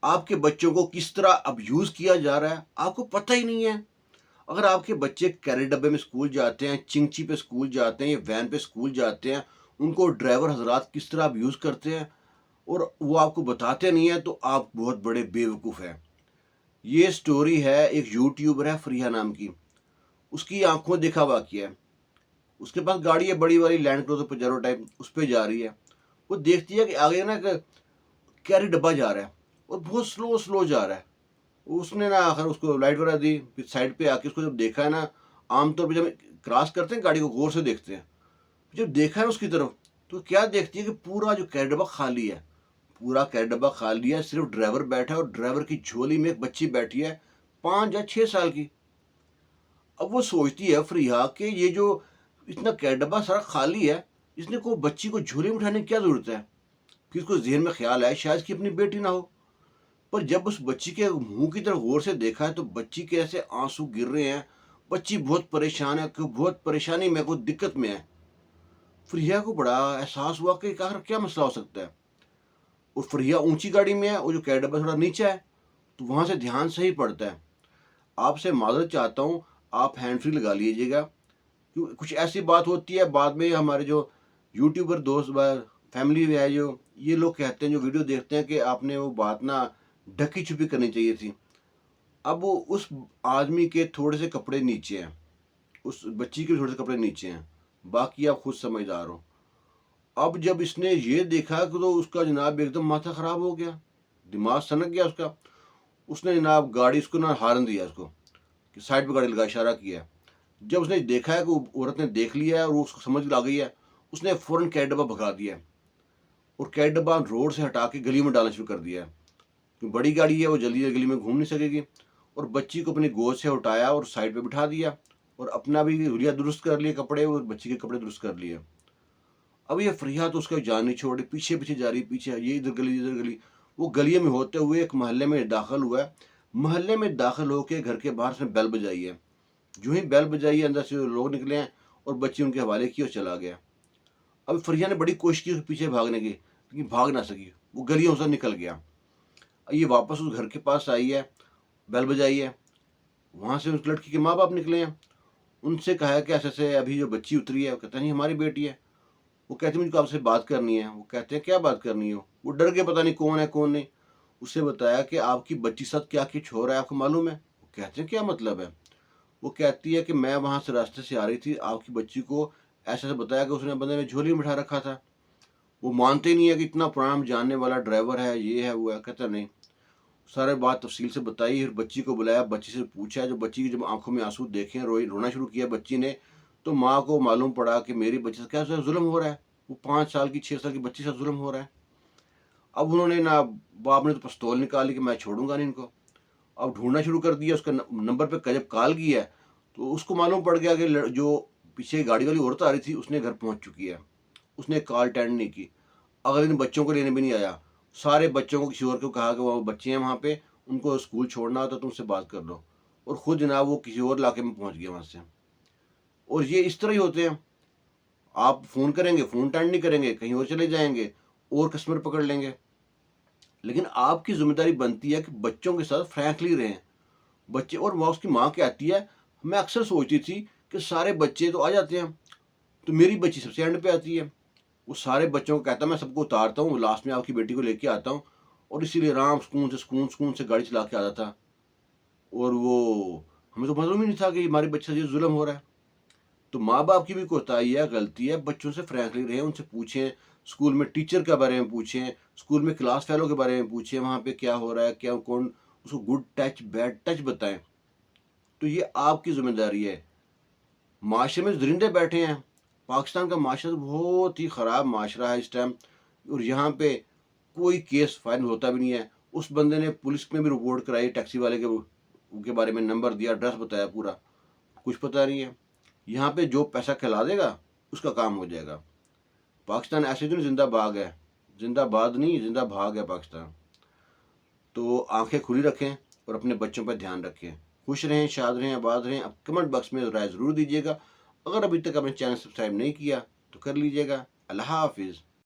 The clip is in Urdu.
آپ کے بچوں کو کس طرح ابیوز کیا جا رہا ہے آپ کو پتہ ہی نہیں ہے. اگر آپ کے بچے کیری ڈبے میں اسکول جاتے ہیں، چنگچی پہ اسکول جاتے ہیں یا وین پہ اسکول جاتے ہیں، ان کو ڈرائیور حضرات کس طرح ابیوز کرتے ہیں اور وہ آپ کو بتاتے نہیں ہیں، تو آپ بہت بڑے بے وقوف ہیں. یہ سٹوری ہے ایک یوٹیوبر ہے فریحہ نام کی. اس کی آنکھوں دیکھا واقعہ ہے. اس کے پاس گاڑی ہے بڑی والی لینڈ کروزر پجیرو ٹائپ، اس پہ جا رہی ہے. وہ دیکھتی ہے کہ آگے نا کیری ڈبہ جا رہا ہے اور بہت سلو جا رہا ہے. اس نے نا آخر اس کو لائٹ وغیرہ دی، پھر سائڈ پہ آ کے اس کو جب دیکھا ہے نا، عام طور پہ جب کراس کرتے ہیں گاڑی کو غور سے دیکھتے ہیں، جب دیکھا ہے اس کی طرف تو کیا دیکھتی ہے کہ پورا جو کیری ڈبہ خالی ہے. پورا کیری ڈبہ خالی ہے، صرف ڈرائیور بیٹھا ہے اور ڈرائیور کی جھولی میں ایک بچی بیٹھی ہے 5 یا 6 سال کی. اب وہ سوچتی ہے فریحہ کہ یہ جو اتنا کیری ڈبہ سارا خالی ہے، اس نے کو بچی کو جھولی میں اٹھانے کی کیا ضرورت ہے. پھر اس کو ذہن میں خیال آیا شاید اس کی اپنی بیٹی نہ ہو. پر جب اس بچی کے منہ کی طرف غور سے دیکھا ہے تو بچی کے ایسے آنسو گر رہے ہیں. بچی بہت پریشان ہے، بہت پریشانی میں، کوئی دقت میں ہے. فریحہ کو بڑا احساس ہوا کہ آخر کیا مسئلہ ہو سکتا ہے. اور فریحہ اونچی گاڑی میں ہے اور جو کیری ڈبہ تھوڑا نیچے ہے، تو وہاں سے دھیان صحیح پڑتا ہے. آپ سے معذرت چاہتا ہوں، آپ ہینڈ فری لگا لیجیے گا، کیونکہ کچھ ایسی بات ہوتی ہے بعد میں ہمارے جو یوٹیوبر دوست فیملی ہے، جو یہ لوگ کہتے ہیں جو ویڈیو دیکھتے ہیں کہ آپ نے وہ بات نا ڈھکی چھپی کرنی چاہیے تھی. اب وہ اس آدمی کے تھوڑے سے کپڑے نیچے ہیں، اس بچی کے تھوڑے سے کپڑے نیچے ہیں، باقی آپ خود سمجھدار ہو. اب جب اس نے یہ دیکھا کہ تو اس کا جناب ایک دم ماتھا خراب ہو گیا، دماغ سنک گیا اس کا. اس نے جناب گاڑی اس کو نہ ہارن دیا، اس کو کہ سائڈ پہ گاڑی لگا، اشارہ کیا. جب اس نے دیکھا ہے کہ عورت نے دیکھ لیا ہے اور وہ اس کو سمجھ آ گئی ہے، اس نے فوراً کیری ڈبہ بھگا دیا اور کیری ڈبہ روڈ سے ہٹا کے گلی میں ڈالنا شروع کر دیا. بڑی گاڑی ہے، وہ جلدی گلی میں گھوم نہیں سکے گی. اور بچی کو اپنی گود سے اٹھایا اور سائڈ پہ بٹھا دیا اور اپنا بھی حلیہ درست کر لیے کپڑے اور بچی کے کپڑے درست کر لیے. اب یہ فریحہ تو اس کا جان نہیں چھوڑ رہی، پیچھے پیچھے جا رہی، پیچھے یہ ادھر گلی ادھر گلی. وہ گلی میں ہوتے ہوئے ایک محلے میں داخل ہوا ہے. محلے میں داخل ہو کے گھر کے باہر سے بیل بجائی ہے. جو ہی بیل بجائی ہے، اندر سے لوگ نکلے ہیں اور بچی ان کے حوالے کی اور چلا گیا. اب فریحہ نے بڑی کوشش کی اس کے پیچھے بھاگنے کی، لیکن بھاگ نہ سکی، وہ گلیوں سے نکل گیا. یہ واپس اس گھر کے پاس آئی ہے، بیل بجائی ہے. وہاں سے اس لڑکی کے ماں باپ نکلے ہیں. ان سے کہا ہے کہ ایسے ایسے ابھی جو بچی اتری ہے، وہ کہتے ہیں ہماری بیٹی ہے. وہ کہتے ہیں مجھ کو آپ سے بات کرنی ہے. وہ کہتے ہیں کیا بات کرنی ہے. وہ ڈر کے پتہ نہیں کون ہے کون نہیں. اسے بتایا کہ آپ کی بچی ساتھ کیا کچھ ہو رہا ہے، آپ کو معلوم ہے. وہ کہتے ہیں کیا مطلب ہے. وہ کہتی ہے کہ میں وہاں سے راستے سے آ رہی تھی، آپ کی بچی کو ایسے بتایا کہ اس نے بندے میں جھولی میں بٹھا رکھا تھا. وہ مانتے ہی نہیں ہے کہ اتنا پرانا جاننے والا ڈرائیور ہے، یہ ہے وہ ہے. کہتا نہیں. سارے بات تفصیل سے بتائی، پھر بچی کو بلایا، بچی سے پوچھا. جو بچی کی جب آنکھوں میں آنسو دیکھیں، رونا شروع کیا بچی نے، تو ماں کو معلوم پڑا کہ میری بچی سے کیا ظلم ہو رہا ہے. وہ 5 سال کی 6 سال کی بچی سے ظلم ہو رہا ہے. اب انہوں نے نا باپ نے تو پستول نکالی کہ میں چھوڑوں گا نہیں ان کو. اب ڈھونڈنا شروع کر دیا. اس کا نمبر پہ جب کال کی ہے تو اس کو معلوم پڑ گیا کہ جو پیچھے گاڑی والی عورت آ رہی تھی اس نے گھر پہنچ چکی ہے. اس نے کال اٹینڈ نہیں کی. اگلے دن بچوں کو لینے بھی نہیں آیا. سارے بچوں کو کسی اور کو کہا کہ وہ بچے ہیں وہاں پہ، ان کو اسکول چھوڑنا ہو تو تم سے بات کر لو. اور خود جناب وہ کسی اور علاقے میں پہنچ گیا وہاں سے. اور یہ اس طرح ہی ہوتے ہیں. آپ فون کریں گے، فون اٹینڈ نہیں کریں گے، کہیں اور چلے جائیں گے اور کسٹمر پکڑ لیں گے. لیکن آپ کی ذمہ داری بنتی ہے کہ بچوں کے ساتھ فرینکلی رہیں. بچے اور اس کی ماں کہتی ہے میں اکثر سوچتی تھی کہ سارے بچے تو آ جاتے ہیں تو میری بچی سب سے اینڈ پہ آتی ہے. وہ سارے بچوں کو کہتا ہے میں سب کو اتارتا ہوں، لاسٹ میں آپ کی بیٹی کو لے کے آتا ہوں. اور اسی لیے آرام سکون سے گاڑی چلا کے آتا تھا. اور وہ ہمیں تو معلوم ہی نہیں تھا کہ ہماری بچے سے یہ ظلم ہو رہا ہے. تو ماں باپ کی بھی کوتاہی ہے، غلطی ہے. بچوں سے فرینکلی رہیں، ان سے پوچھیں. اسکول میں ٹیچر کے بارے میں پوچھیں، اسکول میں کلاس فیلو کے بارے میں پوچھیں، وہاں پہ کیا ہو رہا ہے، کیا کون اس کو گڈ ٹچ بیڈ ٹچ بتائیں. تو یہ آپ کی ذمہ داری ہے. معاشرے میں درندے بیٹھے ہیں. پاکستان کا معاشرہ بہت ہی خراب معاشرہ ہے اس ٹائم. اور یہاں پہ کوئی کیس فائل ہوتا بھی نہیں ہے. اس بندے نے پولیس میں بھی رپورٹ کرائی، ٹیکسی والے کے بارے میں نمبر دیا، ایڈریس بتایا پورا، کچھ پتہ نہیں ہے. یہاں پہ جو پیسہ کھلا دے گا اس کا کام ہو جائے گا. پاکستان ایسے تو نہیں زندہ بھاگ ہے، زندہ باد نہیں، زندہ بھاگ ہے پاکستان. تو آنکھیں کھلی رکھیں اور اپنے بچوں پر دھیان رکھیں. خوش رہیں، شاد رہیں، آباد رہیں. اب کمنٹ باکس میں رائے ضرور دیجیے گا. اگر ابھی تک آپ نے چینل سبسکرائب نہیں کیا تو کر لیجیے گا. اللہ حافظ.